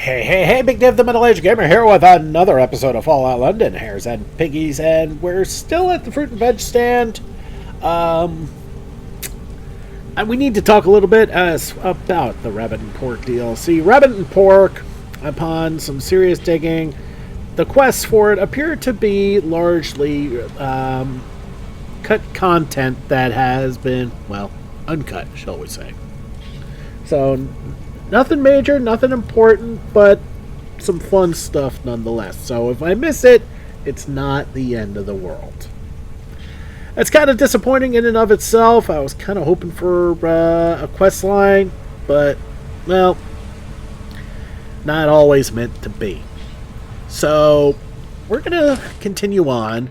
Hey, Big Div, the Middle-Aged Gamer here with another episode of Fallout London, Hares and Piggies, and we're still at the fruit and veg stand. And we need to talk a little bit about the rabbit and pork DLC. Rabbit and pork, upon some serious digging, the quests for it appear to be largely cut content that has been, well, uncut, shall we say. So, nothing major, nothing important, but some fun stuff nonetheless. So if I miss it, it's not the end of the world. It's kind of disappointing in and of itself. I was kind of hoping for a quest line, but, well, not always meant to be. So we're going to continue on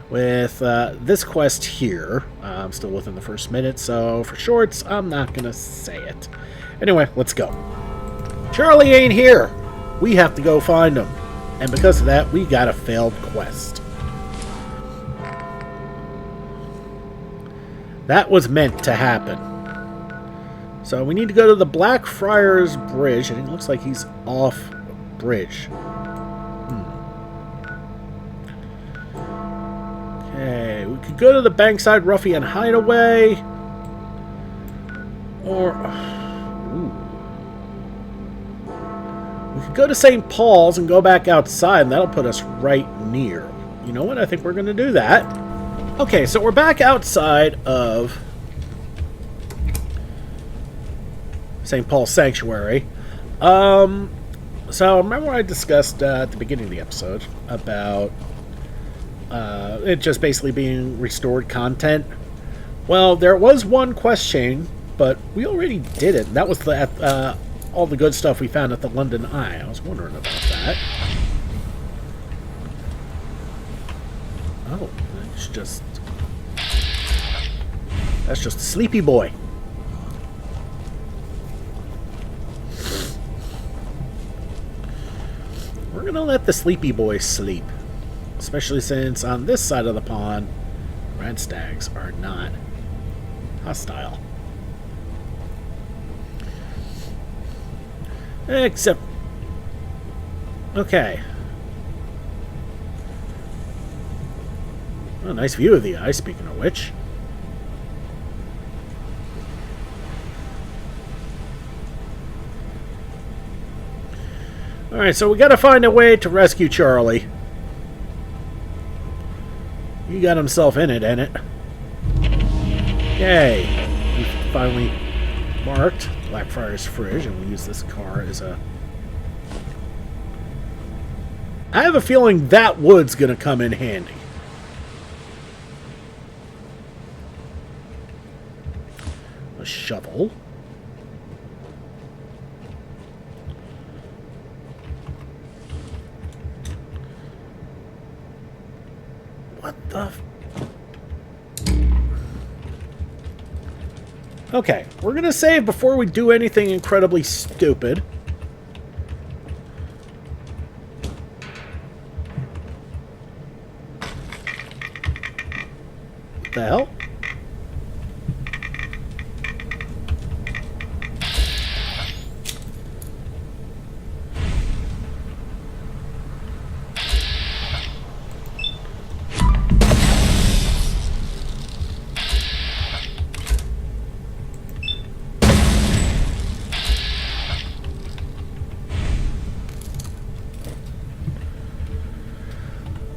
with this quest here. I'm still within the first minute, so for shorts, I'm not going to say it. Anyway, let's go. Charlie ain't here. We have to go find him. And because of that, we got a failed quest. That was meant to happen. So we need to go to the Blackfriars Bridge, and it looks like he's off bridge. Okay, we could go to the Bankside Ruffian Hideaway. Or... we could go to St. Paul's and go back outside, and that'll put us right near. You know what? I think we're going to do that. Okay, so we're back outside of St. Paul's Sanctuary. So remember I discussed at the beginning of the episode about it just basically being restored content? Well, there was one quest chain, but we already did it. That was all the good stuff we found at the London Eye. I was wondering about that. Oh, that's just a sleepy boy. We're gonna let the sleepy boy sleep, especially since on this side of the pond, red stags are not hostile. Except... okay. Oh, nice view of the eye, speaking of which. Alright, so we gotta find a way to rescue Charlie. He got himself in it, ain't it? Yay! We finally marked Blackfriars Fridge, and we use this car as a... I have a feeling that wood's gonna come in handy. A shovel. What the... okay, we're gonna save before we do anything incredibly stupid. What the hell?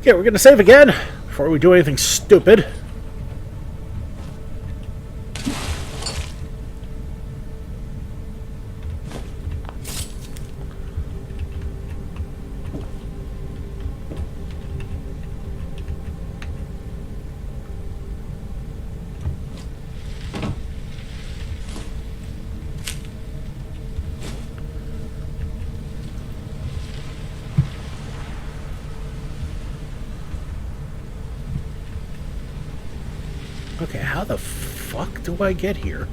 Okay, we're going to save again before we do anything stupid. Okay, how the fuck do I get here?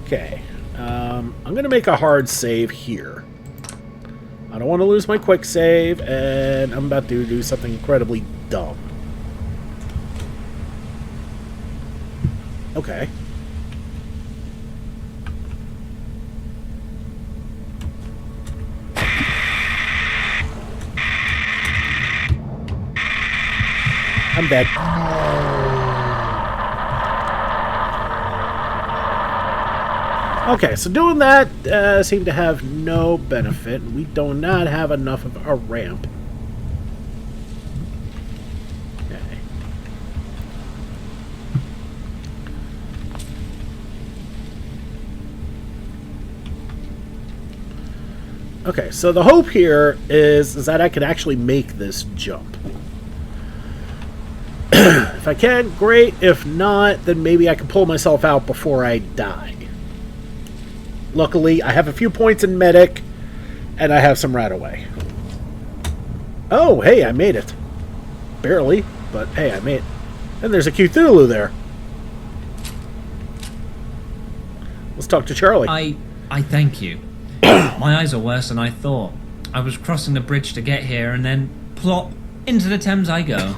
Okay. I'm going to make a hard save here. I don't don't want to lose my quick save, and I'm about to do something incredibly dumb. Okay. I'm dead. Okay, so doing that seemed to have no benefit. We do not have enough of a ramp. Okay. Okay, so the hope here is that I can actually make this jump. If I can, great. If not, then maybe I can pull myself out before I die. Luckily, I have a few points in medic, and I have some right-away. Oh, hey, I made it. Barely, but hey, I made it. And there's a Cthulhu there. Let's talk to Charlie. I thank you. My eyes are worse than I thought. I was crossing the bridge to get here, and then plop, into the Thames I go.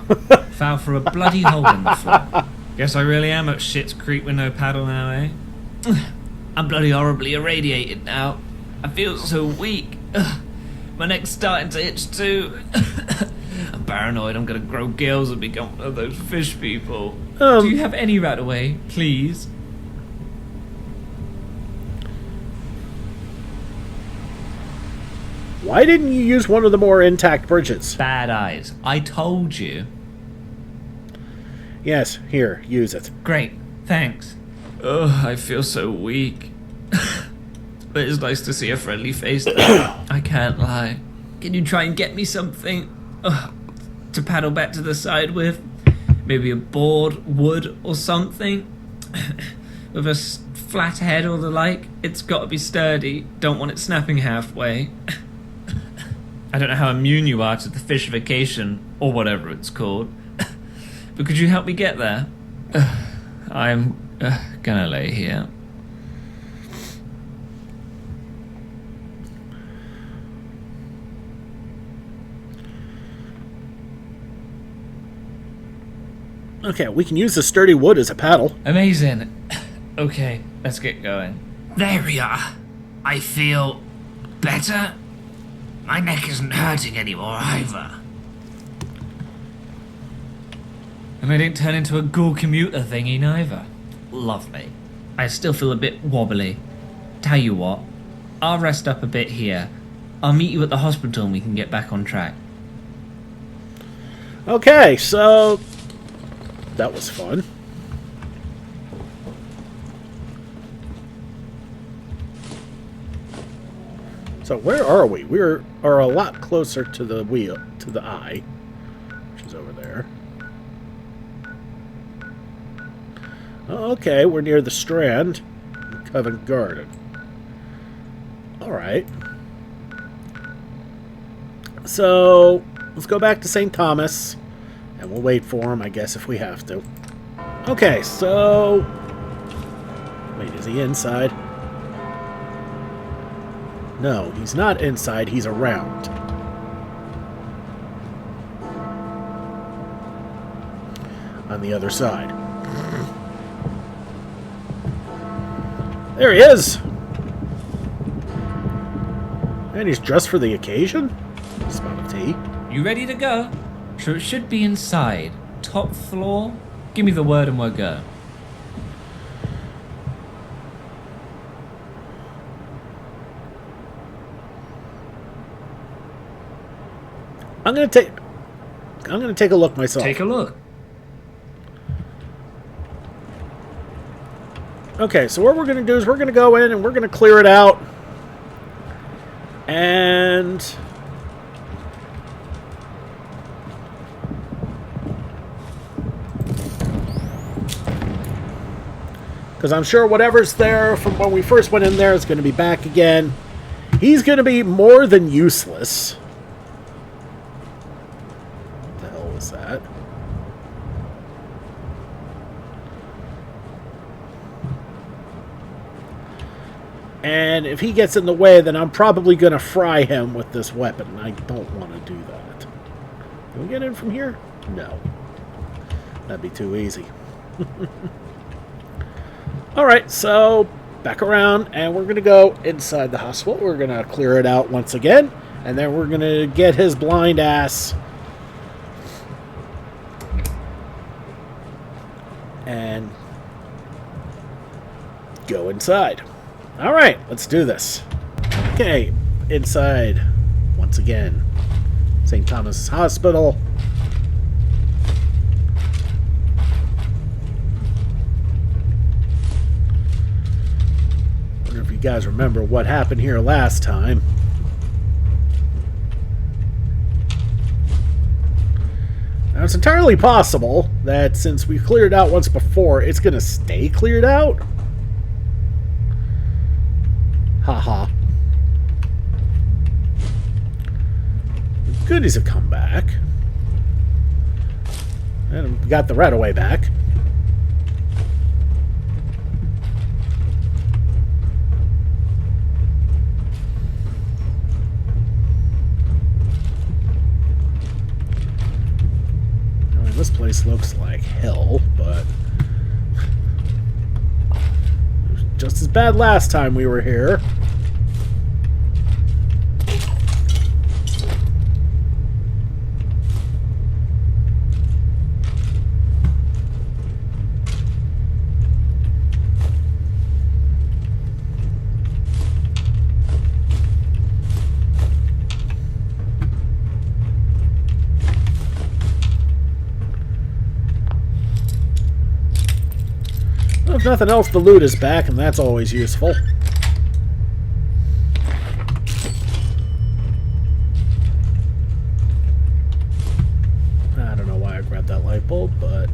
Foul for a bloody hole in the floor. Guess I really am at shit's creek with no paddle now, eh? I'm bloody horribly irradiated now. I feel so weak. My neck's starting to itch too. I'm paranoid I'm gonna grow gills and become one of those fish people. Do you have any right away, please? Why didn't you use one of the more intact bridges? Bad eyes. I told you. Yes, here, use it. Great, thanks. Oh, I feel so weak. But it's nice to see a friendly face though. I can't lie. Can you try and get me something to paddle back to the side with? Maybe a board, wood, or something? With a flat head or the like? It's got to be sturdy. Don't want it snapping halfway. I don't know how immune you are to the fishification, or whatever it's called. But could you help me get there? I'm gonna lay here. Okay, we can use the sturdy wood as a paddle. Amazing. Okay, let's get going. There we are. I feel better. My neck isn't hurting anymore either. And I didn't turn into a ghoul commuter thingy neither. Lovely. I still feel a bit wobbly. Tell you what, I'll rest up a bit here. I'll meet you at the hospital and we can get back on track. Okay, so that was fun. So where are we? We are a lot closer to the wheel, to the eye, which is over there. Okay, we're near the Strand, Covent Garden. All right. So let's go back to St. Thomas, and we'll wait for him, I guess, if we have to. Okay, so wait, is he inside? No, he's not inside, he's around. On the other side. There he is! And he's dressed for the occasion? Spot of tea. You ready to go? So it should be inside. Top floor? Give me the word and we'll go. I'm gonna take a look myself. Take a look. Okay, so what we're gonna do is we're gonna go in and we're gonna clear it out. And because I'm sure whatever's there from when we first went in there is going to be back again. He's going to be more than useless. What the hell was that? And if he gets in the way, then I'm probably going to fry him with this weapon. And I don't want to do that. Can we get in from here? No. That'd be too easy. Alright, so back around, and we're going to go inside the hospital. We're going to clear it out once again, and then we're going to get his blind ass and go inside. Alright, let's do this. Okay, inside once again. St. Thomas Hospital. Wonder if you guys remember what happened here last time. Now, it's entirely possible that since we cleared out once before, it's going to stay cleared out. Haha. The goodies have come back. And we got the Red-Away back. I mean, this place looks like hell, but it was just as bad last time we were here. If nothing else, the loot is back, and that's always useful. I don't know why I grabbed that light bulb, but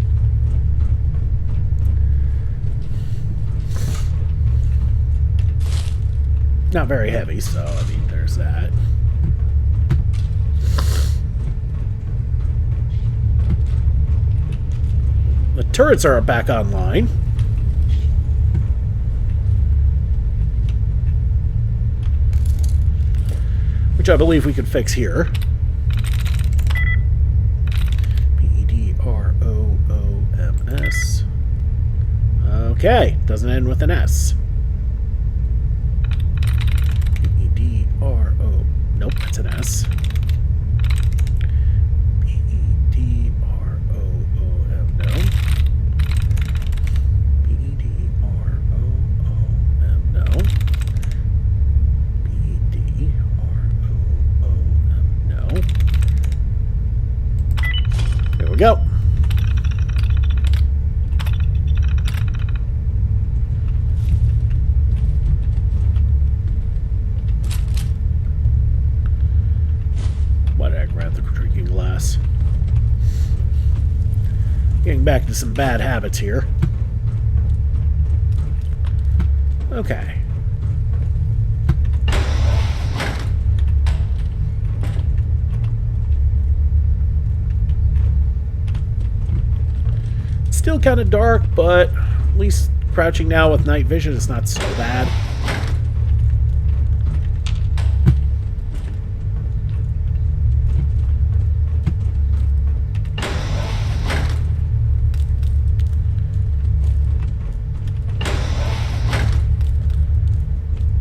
not very heavy, so I mean, there's that. The turrets are back online. Which I believe we could fix here. Pedroms. Okay, doesn't end with an S. Pedro. Nope, that's an S. Pedroom. No. Pedroom. No. There we go. Why did I grab the drinking glass? Getting back to some bad habits here. Okay. Still kind of dark, but at least crouching now with night vision is not so bad.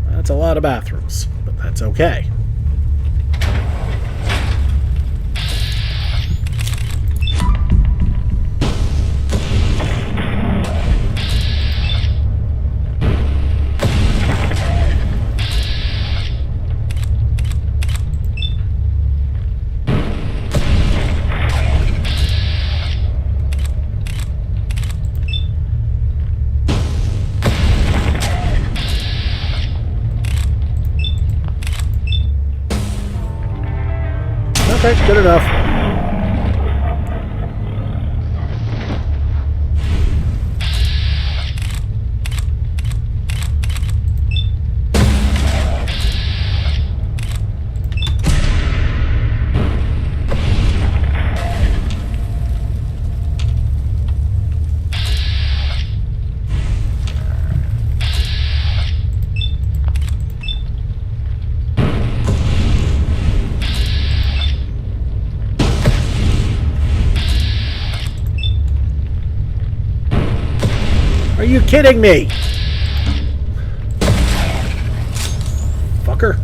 That's a lot of bathrooms, but that's okay. Okay, good enough. you kidding me? Fucker.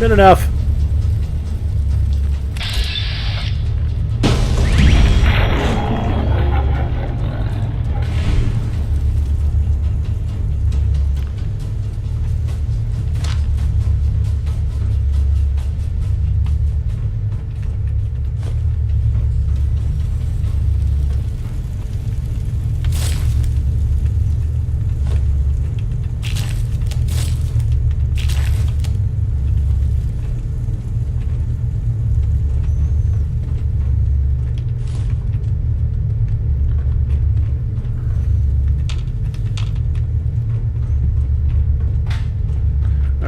Good enough.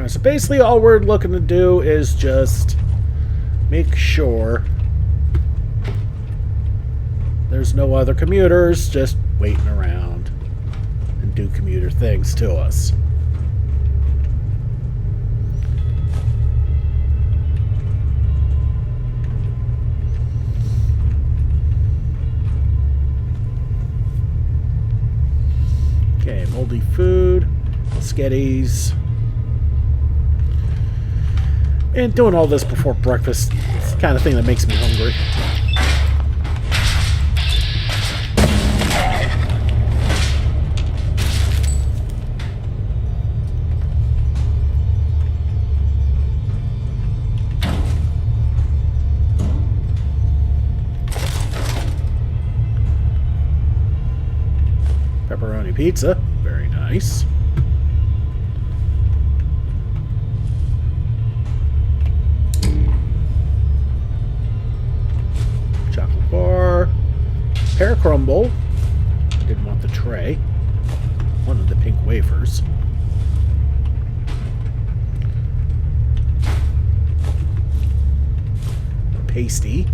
So basically all we're looking to do is just make sure there's no other commuters just waiting around and do commuter things to us. Okay, moldy food, sketties. And doing all this before breakfast is the kind of thing that makes me hungry. Pepperoni pizza, very nice. Pear crumble. Didn't want the tray. Wanted the pink wafers. Pasty.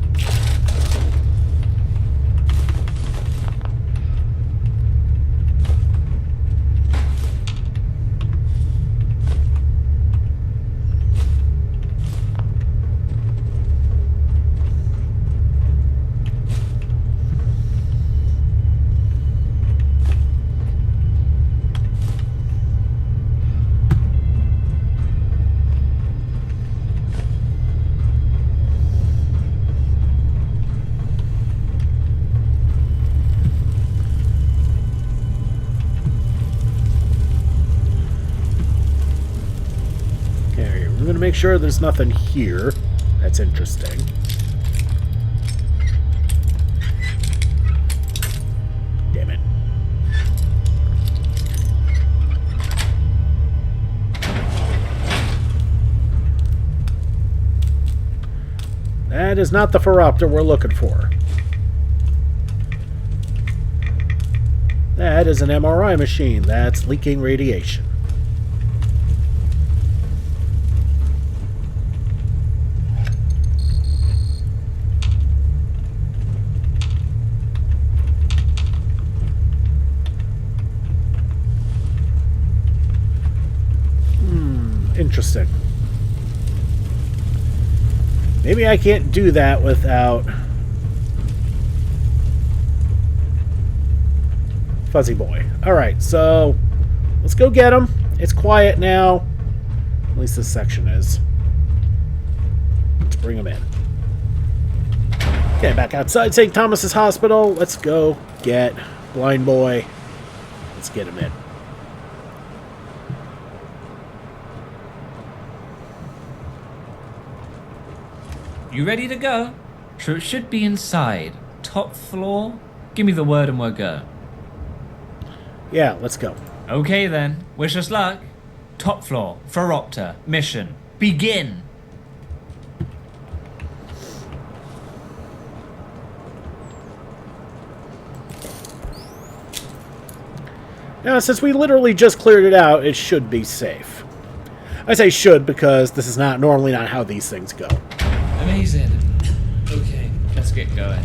I'm going to make sure there's nothing here that's interesting. Damn it. That is not the Phoropter we're looking for. That is an MRI machine that's leaking radiation. Interesting. Maybe I can't do that without Fuzzy Boy. Alright, so let's go get him. It's quiet now. At least this section is. Let's bring him in. Okay, back outside St. Thomas's Hospital. Let's go get Blind Boy. Let's get him in. You ready to go? Sure, it should be inside. top floor? Give me the word and we'll go. Yeah, let's go. Okay then, wish us luck. Top floor, Phoropter, mission, begin! Now, since we literally just cleared it out, it should be safe. I say should because this is normally not how these things go. Amazing. Okay, let's get going.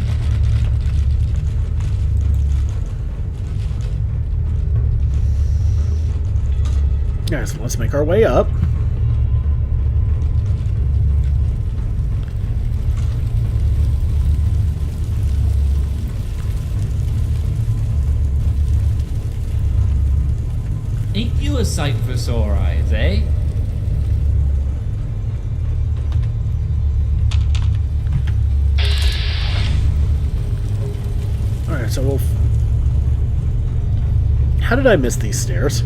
Yeah, so let's make our way up. Ain't you a sight for sore eyes, eh? Alright, so we'll... How did I miss these stairs?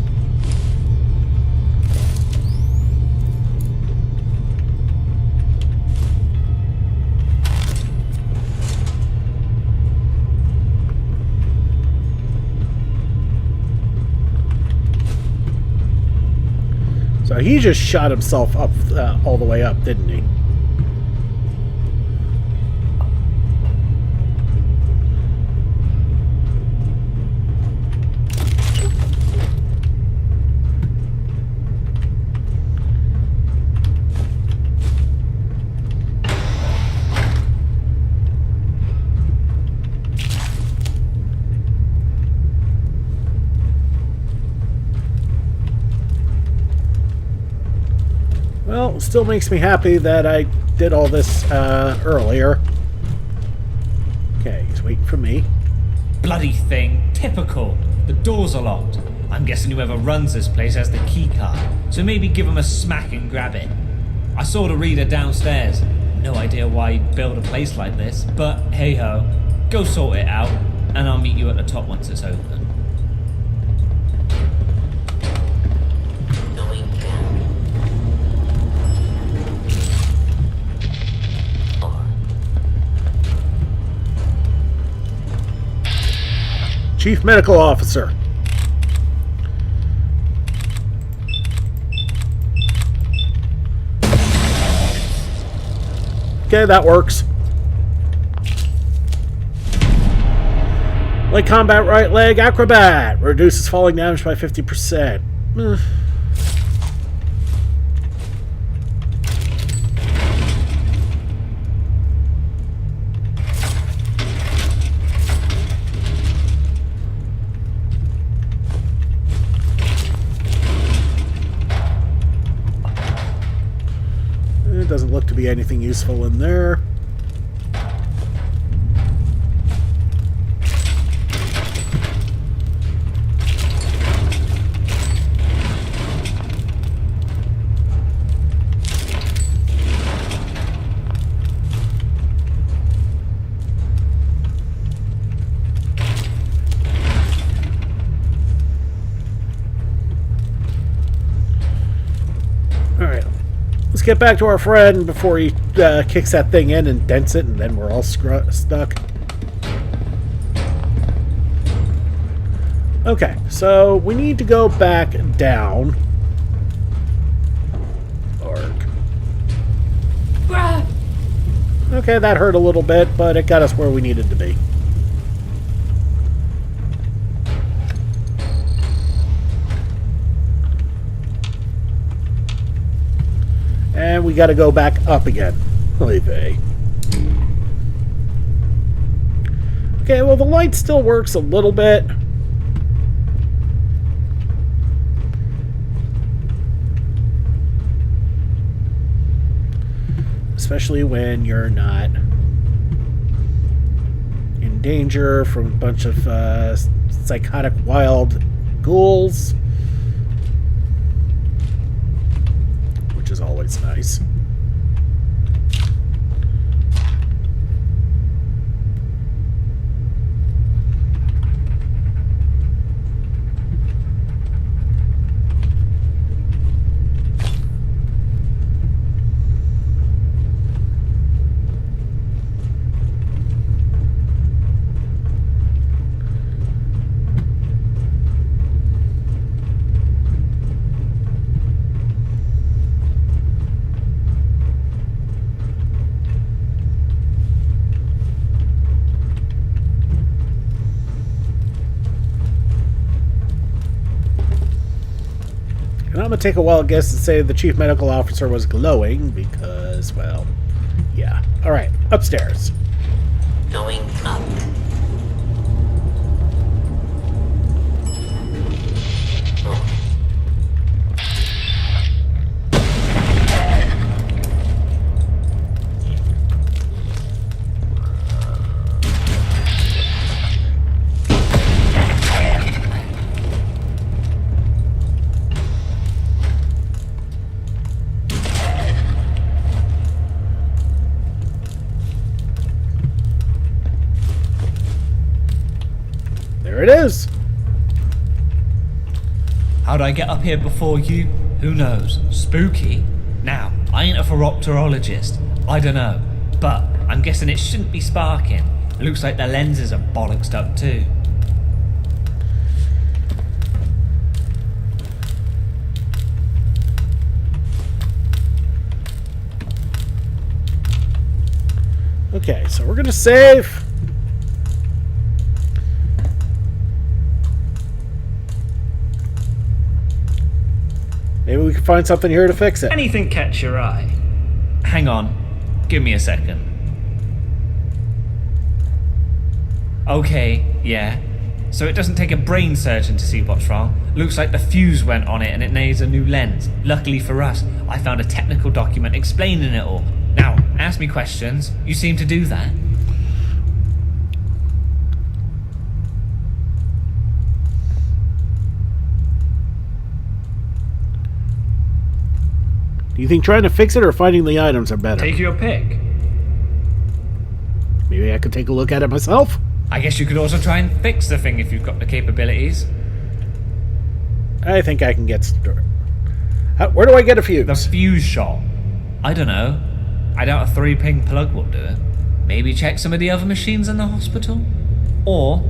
So he just shot himself up all the way up, didn't he? Well, still makes me happy that I did all this earlier. Okay, he's waiting for me. Bloody thing, typical. The doors are locked. I'm guessing whoever runs this place has the key card, so maybe give him a smack and grab it. I saw the reader downstairs. No idea why he'd build a place like this, but hey ho. Go sort it out, and I'll meet you at the top once it's open. Chief Medical Officer. Okay, that works. Light combat right leg acrobat. Reduces falling damage by 50%. Doesn't look to be anything useful in there. Alright. Let's get back to our friend before he kicks that thing in and dents it, and then we're all stuck. Okay, so we need to go back down. Okay, that hurt a little bit, but it got us where we needed to be. And we got to go back up again. Okay, well, the light still works a little bit. Especially when you're not in danger from a bunch of psychotic wild ghouls. Which is always nice. gonna take a wild guess and say the chief medical officer was glowing because, well, yeah. Alright, upstairs. Going up. There it is. How'd I get up here before you? Who knows? Spooky? Now, I ain't a phoropterologist. I dunno. But I'm guessing it shouldn't be sparking. It looks like the lenses are bollocksed up too. Okay, so we're gonna save. Maybe we can find something here to fix it. Anything catch your eye? Hang on. Give me a second. Okay, yeah. So it doesn't take a brain surgeon to see what's wrong. Looks like the fuse went on it and it needs a new lens. Luckily for us, I found a technical document explaining it all. Now, ask me questions. You seem to do that. Do you think trying to fix it or finding the items are better? Take your pick. Maybe I could take a look at it myself? I guess you could also try and fix the thing if you've got the capabilities. I think I can get started. Where do I get a fuse? The fuse shot. I don't know. I doubt a 3-pin plug will do it. Maybe check some of the other machines in the hospital? Or,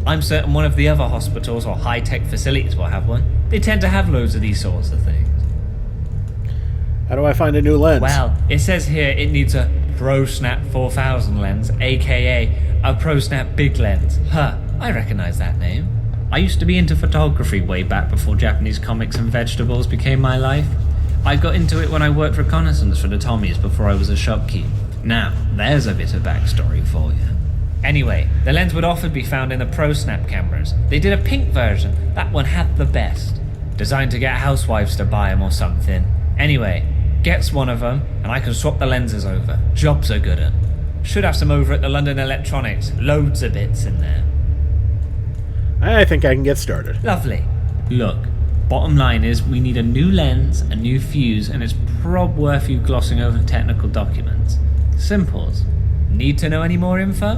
I'm certain one of the other hospitals or high-tech facilities will have one. They tend to have loads of these sorts of things. How do I find a new lens? Well, it says here it needs a ProSnap 4000 lens, aka a ProSnap big lens. Huh, I recognize that name. I used to be into photography way back before Japanese comics and vegetables became my life. I got into it when I worked reconnaissance for the Tommies before I was a shopkeep. Now, there's a bit of backstory for you. Anyway, the lens would often be found in the ProSnap cameras. They did a pink version, that one had the best. Designed to get housewives to buy them or something. Anyway, gets one of them, and I can swap the lenses over. Jobs are good at. Should have some over at the London Electronics. Loads of bits in there. I think I can get started. Lovely. Look, bottom line is we need a new lens, a new fuse, and it's prob worth you glossing over technical documents. Simples. Need to know any more info?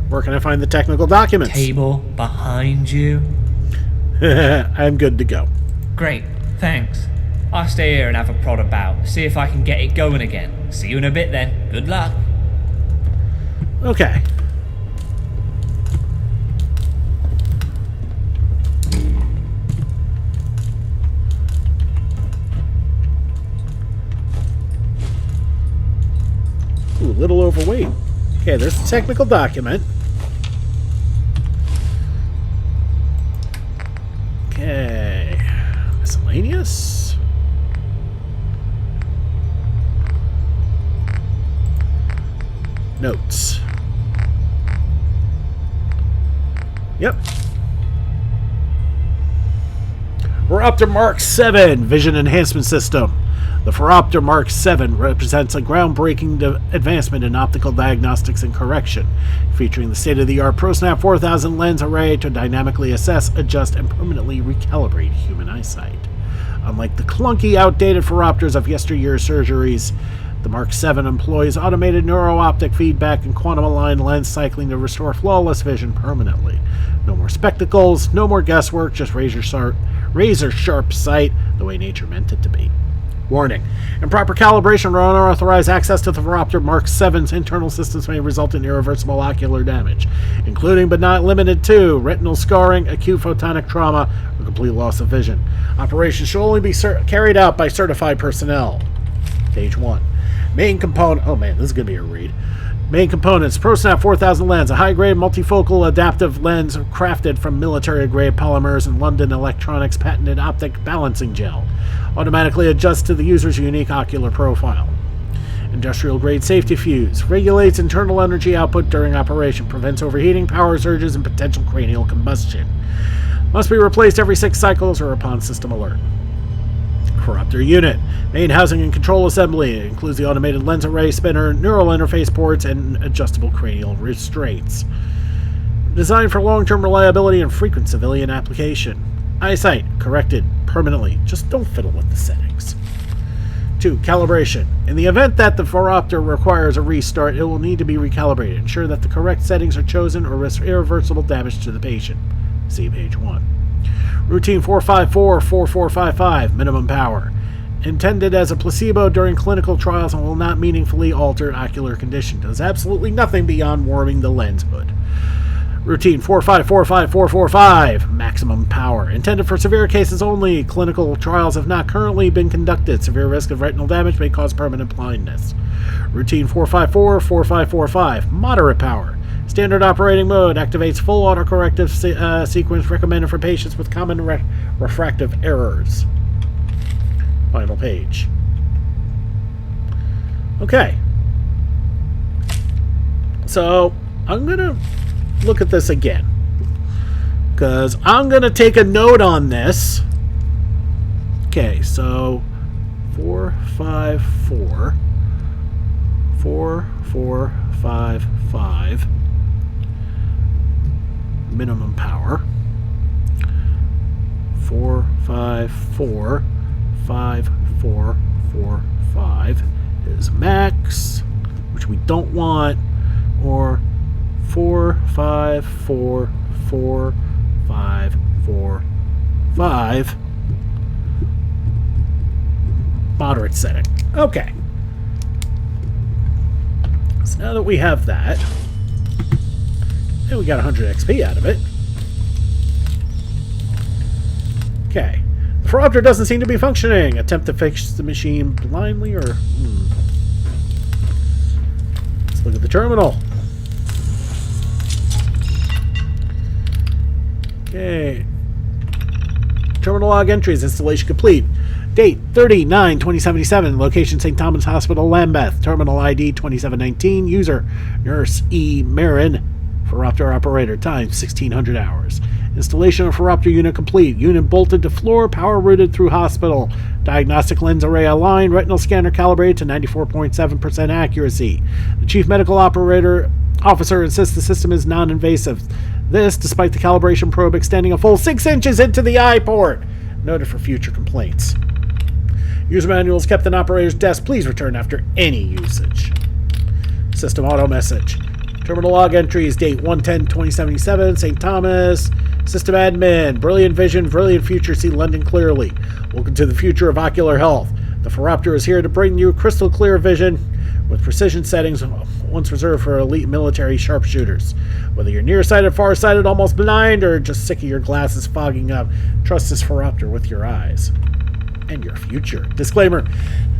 Where can I find the technical documents? Table behind you. I'm good to go. Great, thanks. I'll stay here and have a prod about, see if I can get it going again. See you in a bit then. Good luck. Okay. Ooh, a little overweight. Okay, there's the technical document. Okay. Miscellaneous. Notes. Yep. We're up to Mark 7 Vision Enhancement System. The Phoropter Mark 7 represents a groundbreaking advancement in optical diagnostics and correction, featuring the state-of-the-art ProSnap 4000 lens array to dynamically assess, adjust, and permanently recalibrate human eyesight. Unlike the clunky, outdated Phoropters of yesteryear's surgeries, the Mark 7 employs automated neuro-optic feedback and quantum-aligned lens cycling to restore flawless vision permanently. No more spectacles, no more guesswork, just razor-sharp sight, the way nature meant it to be. Warning. Improper calibration or unauthorized access to the Phoropter Mark 7's internal systems may result in irreversible ocular damage, including but not limited to retinal scarring, acute photonic trauma, or complete loss of vision. Operations should only be carried out by certified personnel. Stage 1. Main component... Oh man, this is going to be a read. Main components: ProSnap 4000 lens, a high-grade multifocal adaptive lens crafted from military-grade polymers and London Electronics patented optic balancing gel. Automatically adjusts to the user's unique ocular profile. Industrial-grade safety fuse. Regulates internal energy output during operation. Prevents overheating, power surges, and potential cranial combustion. Must be replaced every 6 cycles or upon system alert. Corruptor unit. Main housing and control assembly. It includes the automated lens array spinner, neural interface ports, and adjustable cranial restraints. Designed for long-term reliability and frequent civilian application. Eyesight. Corrected permanently. Just don't fiddle with the settings. 2. Calibration. In the event that the Phoropter requires a restart, it will need to be recalibrated. Ensure that the correct settings are chosen or risk irreversible damage to the patient. See page 1. Routine 454-4455, minimum power. Intended as a placebo during clinical trials and will not meaningfully alter ocular condition. Does absolutely nothing beyond warming the lens hood. Routine 4545445, maximum power. Intended for severe cases only. Clinical trials have not currently been conducted. Severe risk of retinal damage may cause permanent blindness. Routine 4544545, moderate power. Standard operating mode activates full autocorrective sequence recommended for patients with common refractive errors. Final page. Okay. So, I'm going to look at this again. Because I'm going to take a note on this. Okay, so 454 4455 minimum power. 454 5445 is max, which we don't want, or 454545 moderate setting. Okay. So now that we have that, and we got 100 XP out of it. Okay. The Phoropter doesn't seem to be functioning. Attempt to fix the machine blindly, or... Let's look at the terminal. Okay. Terminal log entries. Installation complete. Date 30/9/2077. Location St. Thomas Hospital, Lambeth. Terminal ID 2719. User Nurse E. Marin. Phoropter operator. Time 1600 hours. Installation of Phoropter unit complete. Unit bolted to floor. Power routed through hospital. Diagnostic lens array aligned. Retinal scanner calibrated to 94.7% accuracy. The chief medical officer insists the system is non-invasive. This, despite the calibration probe extending a full 6 inches into the eye port. Noted for future complaints. User manual is kept in operator's desk. Please return after any usage. System auto message. Terminal log entries. Date 1/10/2077. St. Thomas. System admin. Brilliant vision. Brilliant future. See London clearly. Welcome to the future of ocular health. The Phoropter is here to bring you crystal clear vision with precision settings once reserved for elite military sharpshooters. Whether you're nearsighted, farsighted, almost blind, or just sick of your glasses fogging up, trust this Phoropter with your eyes and your future. Disclaimer: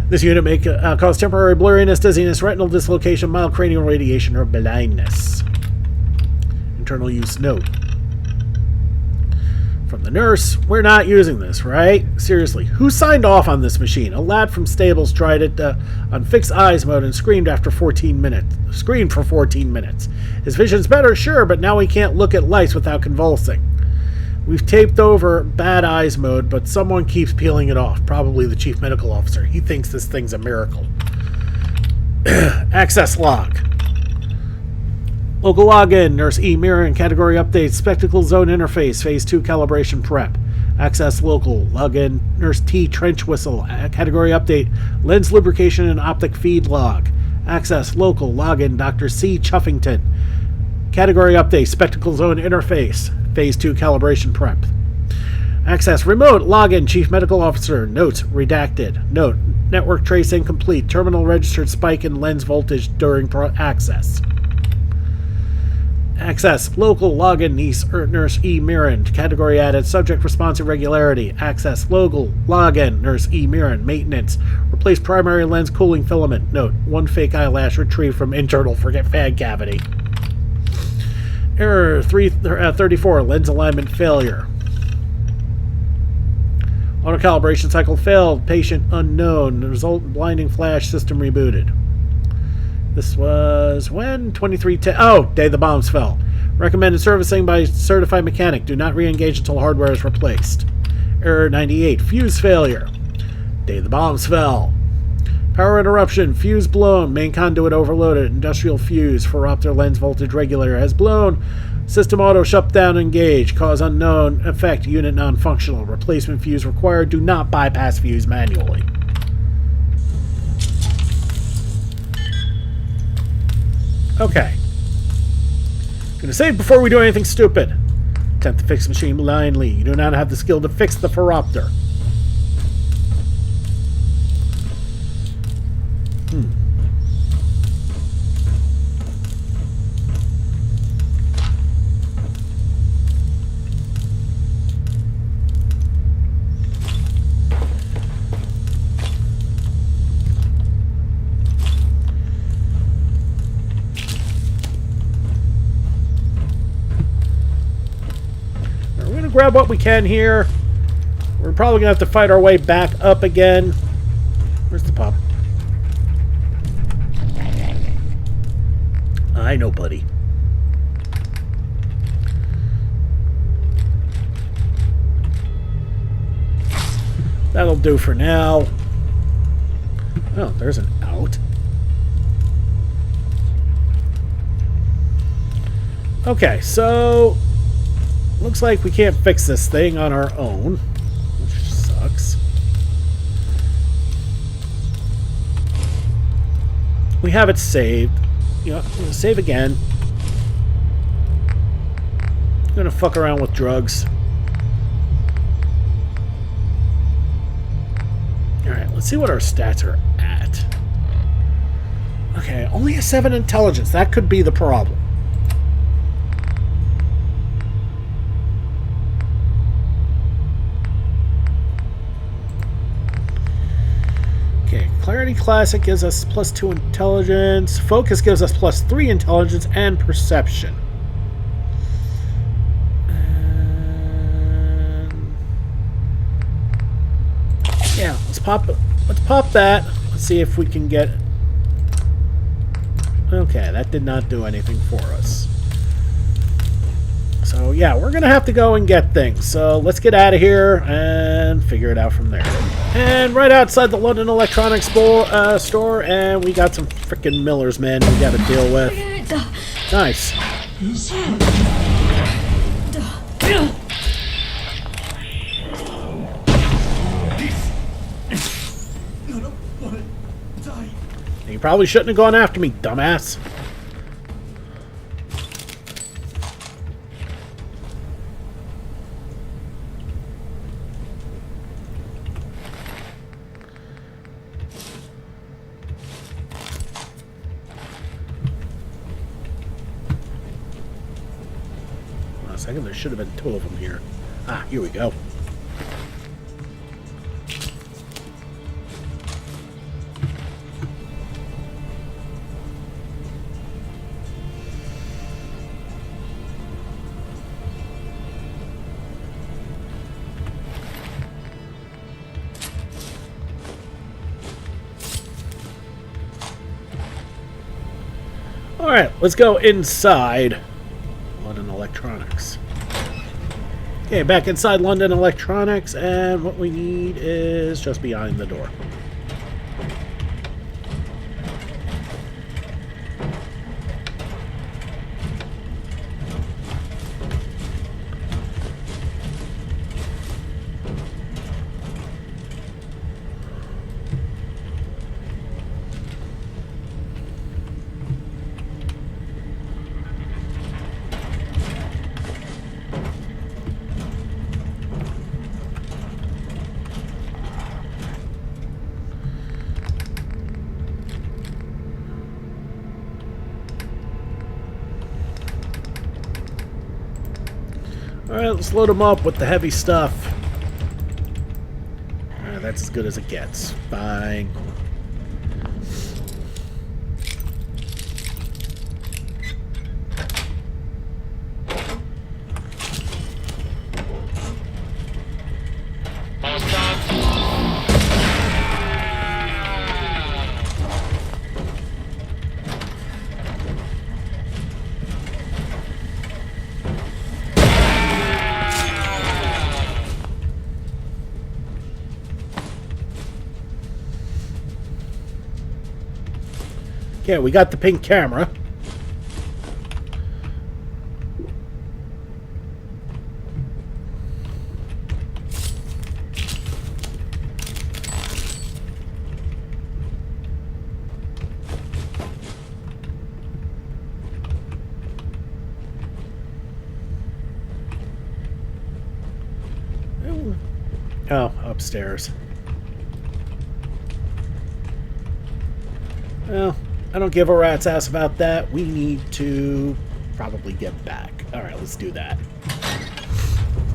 this unit may cause temporary blurriness, dizziness, retinal dislocation, mild cranial radiation, or blindness. Internal use note. From the nurse: we're not using this, right? Seriously, who signed off on this machine? A lad from Stables tried it on fixed eyes mode and screamed for 14 minutes. His vision's better, sure, but now he can't look at lights without convulsing. We've taped over bad eyes mode, but someone keeps peeling it off. Probably the chief medical officer. He thinks this thing's a miracle. Access log. Local login. Nurse E. Mirren. Category updates. Spectacle zone interface. Phase 2 calibration prep. Access local. Login. Nurse T. Trench whistle. Category update. Lens lubrication and optic feed log. Access local. Login. Dr. C. Chuffington. Category update. Spectacle zone interface. Phase 2 calibration prep. Access remote. Login. Chief medical officer. Notes redacted. Note: network trace incomplete. Terminal registered spike in lens voltage during access. Access local. Login. Nurse E. Mirren. Category added. Subject response irregularity. Access local. Login. Nurse E. Mirren. Maintenance. Replace primary lens cooling filament. Note, 1 fake eyelash retrieved from internal fan cavity. Error 34, lens alignment failure. Auto calibration cycle failed. Patient unknown. The result, blinding flash, system rebooted. This was when? 2310. Oh, day the bombs fell. Recommended servicing by certified mechanic. Do not re-engage until hardware is replaced. Error 98, fuse failure. Day the bombs fell. Power interruption, fuse blown, main conduit overloaded, industrial fuse, phoropter lens voltage regulator has blown, system auto shutdown engaged, cause unknown, effect unit non-functional, replacement fuse required, do not bypass fuse manually. Okay. Gonna save before we do anything stupid. Attempt to fix machine blindly. You do not have the skill to fix the phoropter. Grab what we can here. We're probably gonna have to fight our way back up again. Where's the pup? I know, buddy. That'll do for now. Oh, there's an out. Okay, so looks like we can't fix this thing on our own, which sucks. We have it saved. You know, we'll save again. I'm gonna fuck around with drugs. Alright, let's see what our stats are at. Okay, only a 7 intelligence. That could be the problem. Clarity Classic gives us +2 intelligence. Focus gives us +3 intelligence and perception. And yeah, let's pop that. Let's see if we can get. Okay, that did not do anything for us. So yeah, we're gonna have to go and get things. So let's get out of here and figure it out from there. And right outside the London Electronics store, and we got some frickin' Miller's men we got to deal with. Nice. You probably shouldn't have gone after me, dumbass. Second, there should have been 2 of them here. Ah, here we go. All right, let's go inside London Electronics. Okay, back inside London Electronics, and what we need is just behind the door. Alright, let's load them up with the heavy stuff. That's as good as it gets. Fine. Okay, we got the pink camera. Oh, upstairs. Well, I don't give a rat's ass about that. We need to probably get back. Alright, let's do that.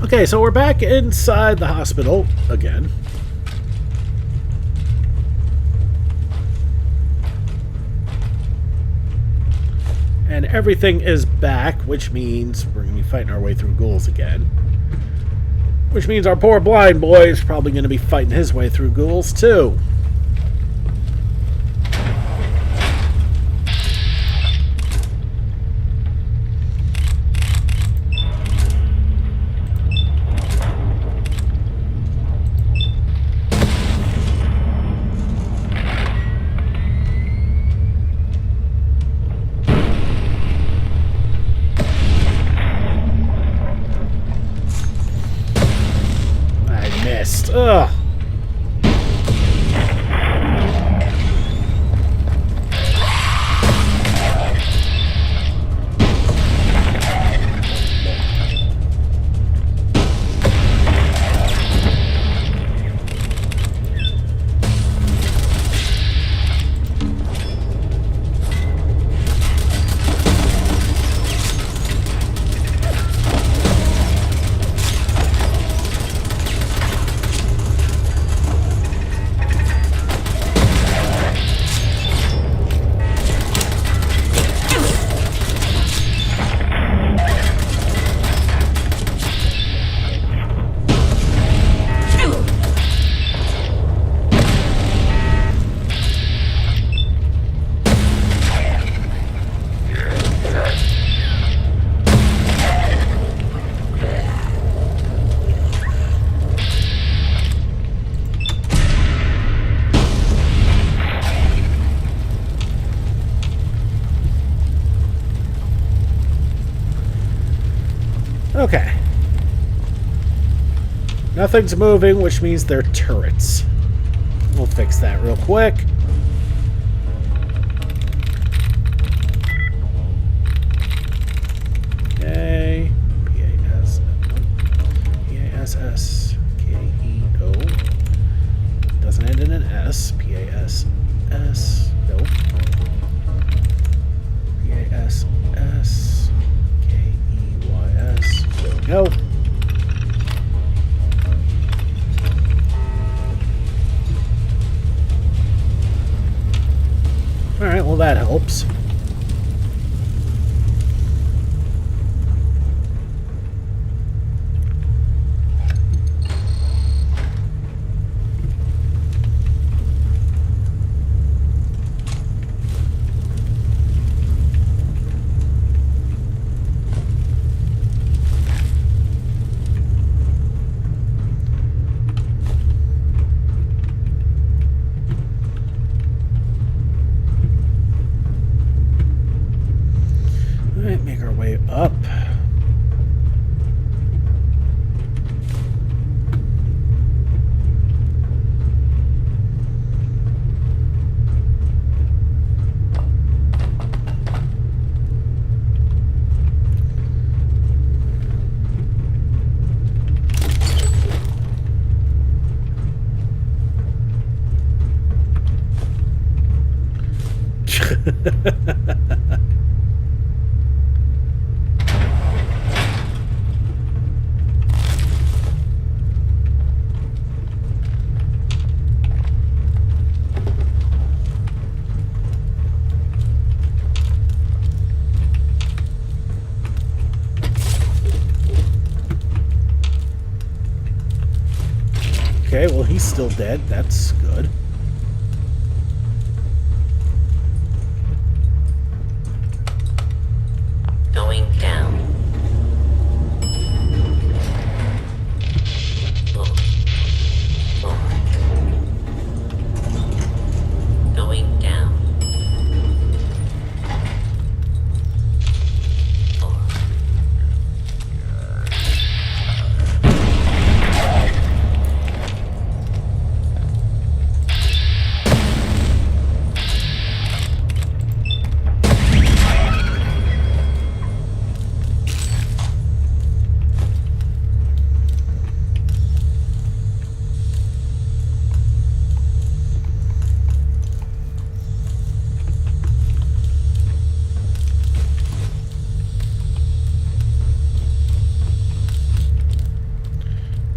Okay, so we're back inside the hospital again. And everything is back, which means we're going to be fighting our way through ghouls again. Which means our poor blind boy is probably going to be fighting his way through ghouls, too. Ugh. Okay. Nothing's moving, which means they're turrets. We'll fix that real quick. Okay. P-A-S. P-A-S-S-K-E. No. Doesn't end in an S. P-A-S-S. Nope. P-A-S-S. K-E-Y-S. There we go. Alright, well that helps. Alright, make our way up. he's still dead. That's good. Going down. Going down.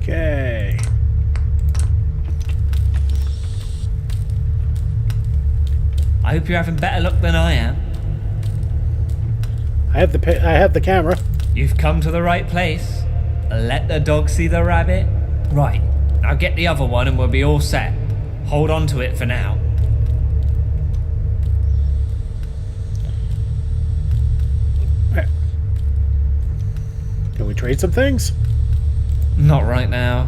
Okay. I hope you're having better luck than I am. I have the camera. You've come to the right place. Let the dog see the rabbit. Right, now get the other one and we'll be all set. Hold on to it for now. Right. Can we trade some things? Not right now.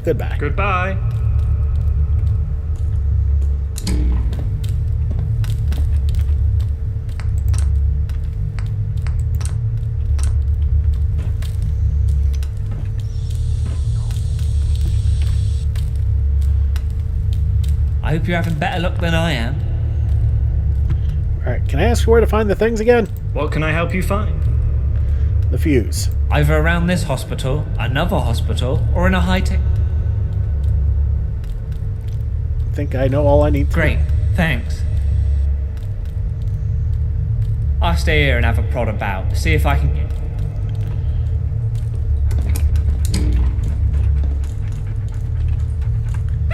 Goodbye. Goodbye. I hope you're having better luck than I am. Alright, can I ask where to find the things again? What can I help you find? The fuse. Either around this hospital, another hospital, or in a high-tech... I think I know all I need to Great, know. thanks. I'll stay here and have a prod about, see if I can get...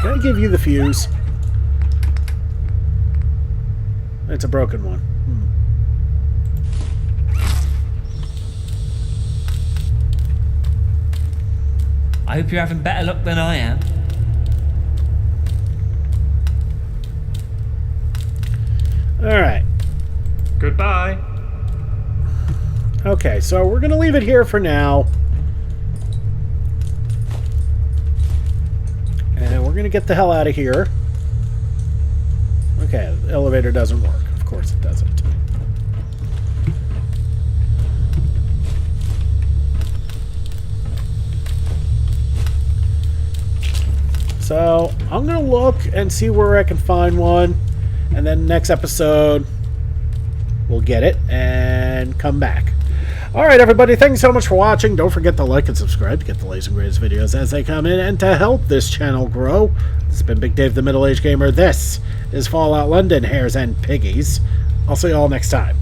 Can I give you the fuse? It's a broken one. I hope you're having better luck than I am. Alright. Goodbye. Okay, so we're going to leave it here for now. And we're going to get the hell out of here. Okay, the elevator doesn't work. Of course it doesn't. So, I'm going to look and see where I can find one. And then next episode, we'll get it and come back. Alright, everybody, thanks so much for watching. Don't forget to like and subscribe to get the latest and greatest videos as they come in. And to help this channel grow, this has been Big Dave the Middle-Aged Gamer. This is Fallout London, Hares and Piggies. I'll see you all next time.